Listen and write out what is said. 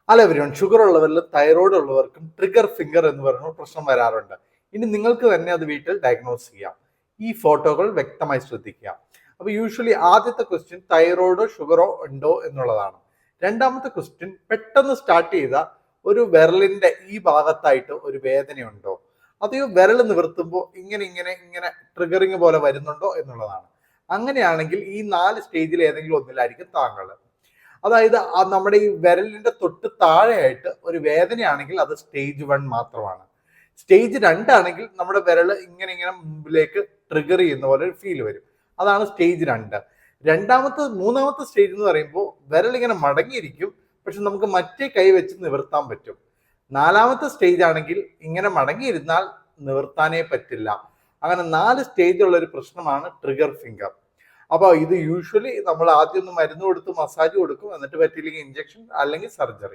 അല്ല everyone, sugar ഉള്ളവരിലും thyroid ഉള്ളവർക്കും trigger finger എന്ന് പറയുന്ന പ്രശ്നം വരാറുണ്ട്. ഇനി നിങ്ങൾക്ക് തന്നെ അത് വീട്ടിൽ ഡയഗ്നോസ് ചെയ്യാം. ഈ ഫോട്ടോകൾ വ്യക്തമായി ശ്രദ്ധിക്കുക. അപ്പൊ യൂഷ്വലി ആദ്യത്തെ ക്വസ്റ്റ്യൻ തൈറോയ്ഡോ ഷുഗറോ ഉണ്ടോ എന്നുള്ളതാണ്. രണ്ടാമത്തെ ക്വസ്റ്റ്യൻ പെട്ടെന്ന് സ്റ്റാർട്ട് ചെയ്ത ഒരു വിരലിന്റെ ഈ ഭാഗത്തായിട്ട് ഒരു വേദനയുണ്ടോ, അതെയോ വിരൽ നിവർത്തുമ്പോൾ ഇങ്ങനെ ഇങ്ങനെ ഇങ്ങനെ ട്രിഗറിങ് പോലെ വരുന്നുണ്ടോ എന്നുള്ളതാണ്. അങ്ങനെയാണെങ്കിൽ ഈ 4 സ്റ്റേജിൽ ഏതെങ്കിലും ഒന്നിലായിരിക്കും താങ്കൾ. അതായത് നമ്മുടെ ഈ വിരലിന്റെ തൊട്ട് താഴെയായിട്ട് ഒരു വേദനയാണെങ്കിൽ അത് സ്റ്റേജ് 1 മാത്രമാണ്. സ്റ്റേജ് 2 ആണെങ്കിൽ നമ്മുടെ വിരൽ ഇങ്ങനെ ഇങ്ങനെ മുമ്പിലേക്ക് ട്രിഗർ ചെയ്യുന്ന പോലെ ഒരു ഫീൽ വരും. അതാണ് സ്റ്റേജ് 2. മൂന്നാമത്തെ സ്റ്റേജ് എന്ന് പറയുമ്പോൾ വിരൽ ഇങ്ങനെ മടങ്ങിയിരിക്കും, പക്ഷെ നമുക്ക് മറ്റേ കൈ വെച്ച് നിവർത്താൻ പറ്റും. നാലാമത്തെ സ്റ്റേജ് ആണെങ്കിൽ ഇങ്ങനെ മടങ്ങിയിരുന്നാൽ നിവർത്താനേ പറ്റില്ല. അങ്ങനെ 4 സ്റ്റേജ് ഉള്ള ഒരു പ്രശ്നമാണ് ട്രിഗർ ഫിംഗർ. അപ്പൊ ഇത് യൂഷ്വലി നമ്മൾ ആദ്യം ഒന്ന് മരുന്ന് കൊടുത്ത് മസാജ് കൊടുക്കും, എന്നിട്ട് പറ്റിയില്ലെങ്കിൽ ഇഞ്ചക്ഷൻ അല്ലെങ്കിൽ സർജറി.